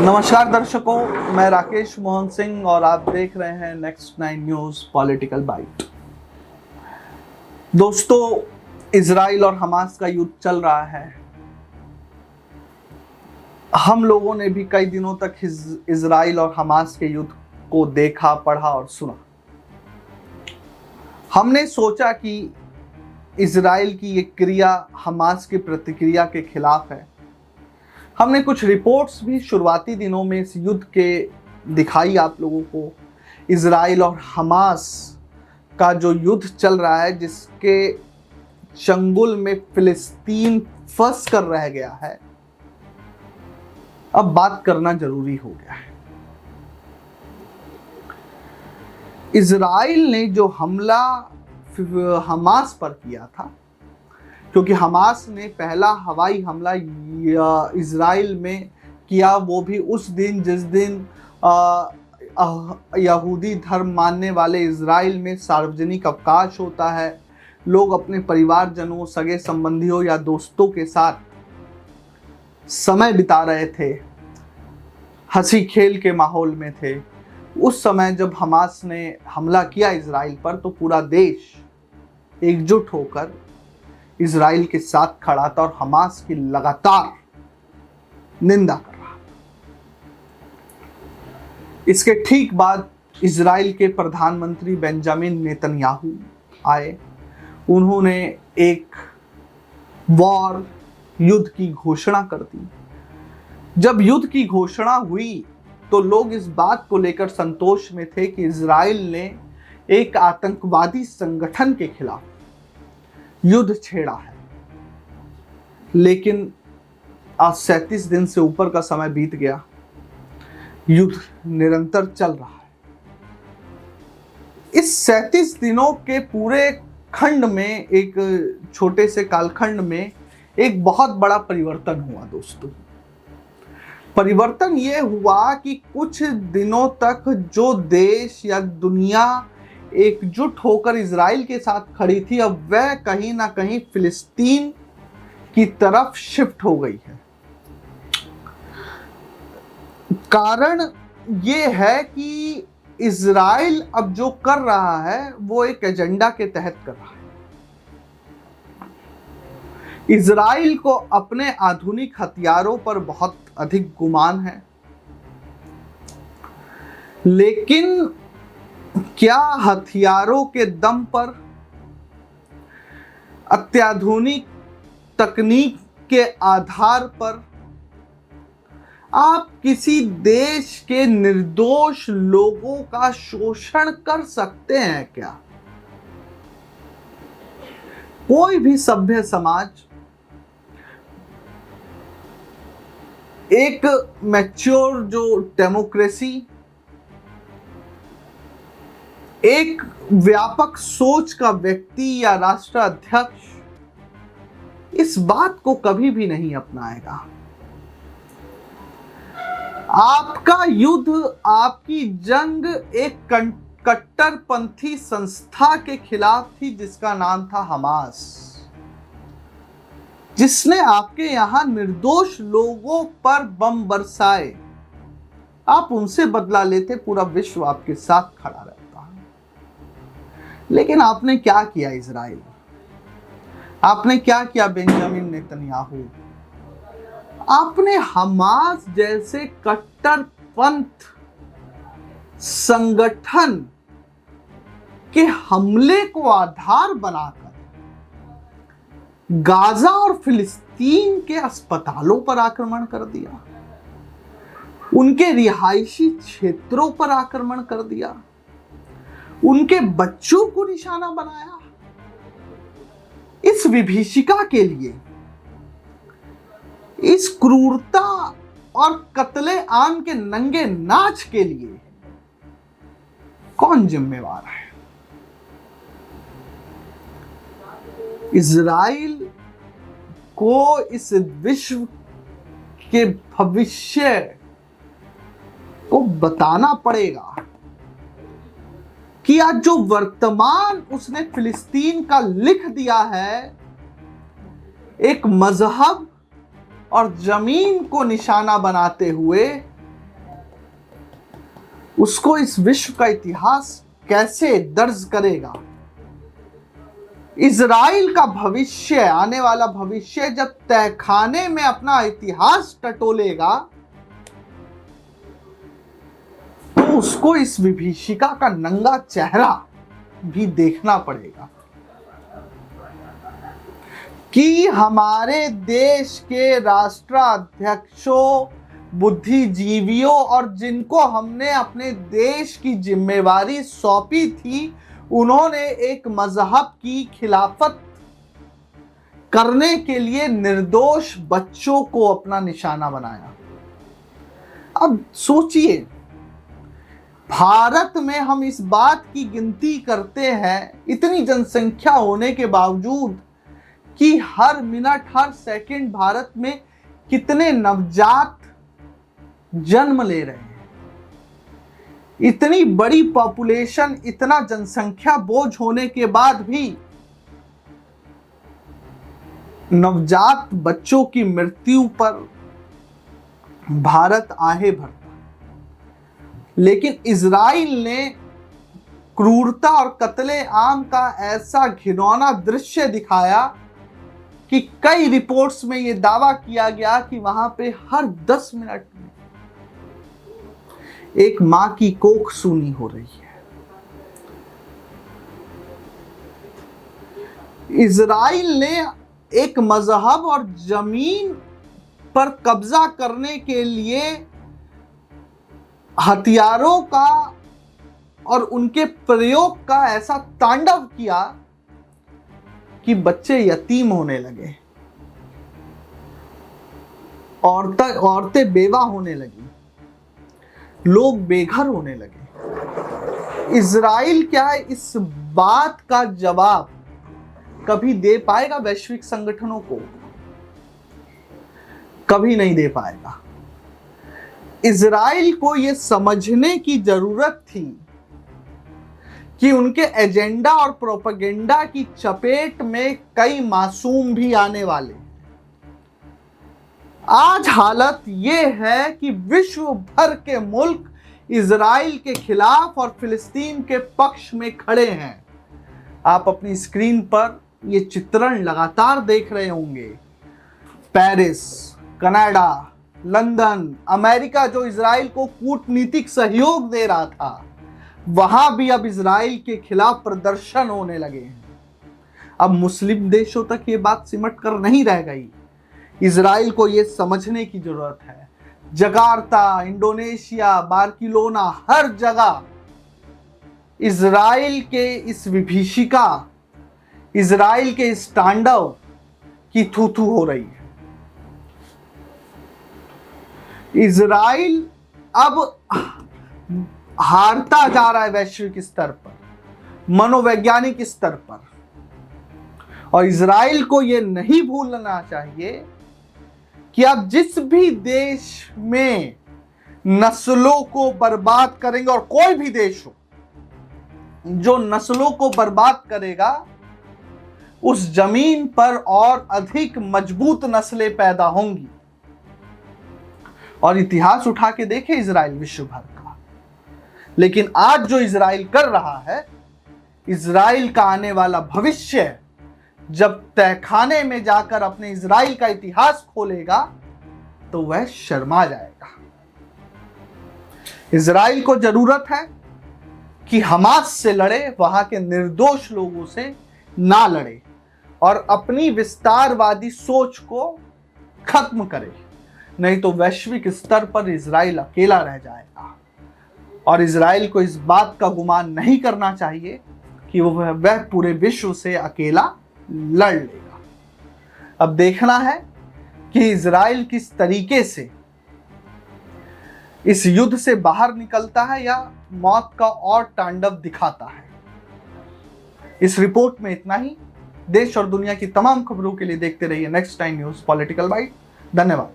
नमस्कार दर्शकों, मैं राकेश मोहन सिंह और आप देख रहे हैं नेक्स्ट 9 न्यूज पॉलिटिकल बाइट। दोस्तों, इजराइल और हमास का युद्ध चल रहा है। हम लोगों ने भी कई दिनों तक इजराइल और हमास के युद्ध को देखा, पढ़ा और सुना। हमने सोचा कि इजराइल की ये क्रिया हमास की प्रतिक्रिया के खिलाफ है। हमने कुछ रिपोर्ट्स भी शुरुआती दिनों में इस युद्ध के दिखाई आप लोगों को। इजराइल और हमास का जो युद्ध चल रहा है, जिसके चंगुल में फिलिस्तीन फंस कर रह गया है, अब बात करना जरूरी हो गया है। इजराइल ने जो हमला हमास पर किया था, क्योंकि हमास ने पहला हवाई हमला इजराइल में किया, वो भी उस दिन जिस दिन यहूदी धर्म मानने वाले इजराइल में सार्वजनिक अवकाश होता है। लोग अपने परिवारजनों, सगे संबंधियों या दोस्तों के साथ समय बिता रहे थे, हंसी खेल के माहौल में थे। उस समय जब हमास ने हमला किया इजराइल पर, तो पूरा देश एकजुट होकर इजराइल के साथ खड़ा था और हमास की लगातार निंदा कर रहा था। इसके ठीक बाद इजराइल के प्रधानमंत्री बेंजामिन नेतन्याहू आए। उन्होंने एक वॉर, युद्ध की घोषणा कर दी। जब युद्ध की घोषणा हुई तो लोग इस बात को लेकर संतोष में थे कि इजराइल ने एक आतंकवादी संगठन के खिलाफ युद्ध छेड़ा है। लेकिन आज 37 दिन से ऊपर का समय बीत गया, युद्ध निरंतर चल रहा है। इस 37 दिनों के पूरे खंड में, एक छोटे से कालखंड में, एक बहुत बड़ा परिवर्तन हुआ दोस्तों। परिवर्तन यह हुआ कि कुछ दिनों तक जो देश या दुनिया एकजुट होकर इजराइल के साथ खड़ी थी, अब वह कहीं ना कहीं फिलिस्तीन की तरफ शिफ्ट हो गई है। कारण यह है कि इजराइल अब जो कर रहा है वो एक एजेंडा के तहत कर रहा है। इजराइल को अपने आधुनिक हथियारों पर बहुत अधिक गुमान है, लेकिन क्या हथियारों के दम पर, अत्याधुनिक तकनीक के आधार पर आप किसी देश के निर्दोष लोगों का शोषण कर सकते हैं क्या? कोई भी सभ्य समाज, एक मैच्योर जो डेमोक्रेसी, एक व्यापक सोच का व्यक्ति या राष्ट्राध्यक्ष इस बात को कभी भी नहीं अपनाएगा। आपका युद्ध, आपकी जंग एक कट्टरपंथी संस्था के खिलाफ थी जिसका नाम था हमास, जिसने आपके यहां निर्दोष लोगों पर बम बरसाए। आप उनसे बदला लेते, पूरा विश्व आपके साथ खड़ा रहता। लेकिन आपने क्या किया इजराइल? आपने क्या किया बेंजामिन नेतन्याहू? आपने हमास जैसे कट्टरपंथ संगठन के हमले को आधार बनाकर गाजा और फिलिस्तीन के अस्पतालों पर आक्रमण कर दिया, उनके रिहायशी क्षेत्रों पर आक्रमण कर दिया, उनके बच्चों को निशाना बनाया। इस विभीषिका के लिए, इस क्रूरता और कत्ले आम के नंगे नाच के लिए कौन जिम्मेवार है? इजराइल को इस विश्व के भविष्य को बताना पड़ेगा कि आज जो वर्तमान उसने फिलिस्तीन का लिख दिया है, एक मजहब और जमीन को निशाना बनाते हुए उसको इस विश्व का इतिहास कैसे दर्ज करेगा। इजराइल का भविष्य, आने वाला भविष्य जब तहखाने में अपना इतिहास टटोलेगा तो उसको इस विभीषिका का नंगा चेहरा भी देखना पड़ेगा कि हमारे देश के राष्ट्राध्यक्षों, बुद्धिजीवियों और जिनको हमने अपने देश की जिम्मेवारी सौंपी थी, उन्होंने एक मजहब की खिलाफत करने के लिए निर्दोष बच्चों को अपना निशाना बनाया। अब सोचिए, भारत में हम इस बात की गिनती करते हैं, इतनी जनसंख्या होने के बावजूद, कि हर मिनट हर सेकंड भारत में कितने नवजात जन्म ले रहे हैं। इतनी बड़ी पॉपुलेशन, इतना जनसंख्या बोझ होने के बाद भी नवजात बच्चों की मृत्यु पर भारत आहें भरता। लेकिन इजराइल ने क्रूरता और कत्ले आम का ऐसा घिनौना दृश्य दिखाया कि कई रिपोर्ट्स में यह दावा किया गया कि वहां पे हर 10 मिनट में एक मां की कोख सूनी हो रही है। इजराइल ने एक मजहब और जमीन पर कब्जा करने के लिए हथियारों का और उनके प्रयोग का ऐसा तांडव किया कि बच्चे यतीम होने लगे, औरतें बेवा होने लगी, लोग बेघर होने लगे। इजराइल क्या है, इस बात का जवाब कभी दे पाएगा वैश्विक संगठनों को? कभी नहीं दे पाएगा। इजराइल को यह समझने की जरूरत थी कि उनके एजेंडा और प्रोपेगेंडा की चपेट में कई मासूम भी आने वाले। आज हालत यह है कि विश्व भर के मुल्क इजराइल के खिलाफ और फिलिस्तीन के पक्ष में खड़े हैं। आप अपनी स्क्रीन पर यह चित्रण लगातार देख रहे होंगे। पेरिस, कनाडा, लंदन, अमेरिका जो इजराइल को कूटनीतिक सहयोग दे रहा था, वहां भी अब इजराइल के खिलाफ प्रदर्शन होने लगे हैं। अब मुस्लिम देशों तक ये बात सिमट कर नहीं रह गई। इजराइल को ये समझने की जरूरत है। जकार्ता, इंडोनेशिया, बार्सिलोना, हर जगह इजराइल के इस विभीषिका, इजराइल के इस तांडव की थू-थू हो रही है। इजराइल अब हारता जा रहा है वैश्विक स्तर पर, मनोवैज्ञानिक स्तर पर। और इजराइल को यह नहीं भूलना चाहिए कि आप जिस भी देश में नस्लों को बर्बाद करेंगे, और कोई भी देश हो जो नस्लों को बर्बाद करेगा, उस जमीन पर और अधिक मजबूत नस्लें पैदा होंगी। और इतिहास उठा के देखे इजराइल विश्व भर का। लेकिन आज जो इजराइल कर रहा है, इजराइल का आने वाला भविष्य जब तहखाने में जाकर अपने इजराइल का इतिहास खोलेगा तो वह शर्मा जाएगा। इजराइल को जरूरत है कि हमास से लड़े, वहां के निर्दोष लोगों से ना लड़े और अपनी विस्तारवादी सोच को खत्म करे। नहीं तो वैश्विक स्तर पर इजराइल अकेला रह जाएगा। और इजराइल को इस बात का गुमान नहीं करना चाहिए कि वह पूरे विश्व से अकेला लड़ लेगा। अब देखना है कि इजराइल किस तरीके से इस युद्ध से बाहर निकलता है या मौत का और तांडव दिखाता है। इस रिपोर्ट में इतना ही। देश और दुनिया की तमाम खबरों के लिए देखते रहिए next time news political bite. धन्यवाद।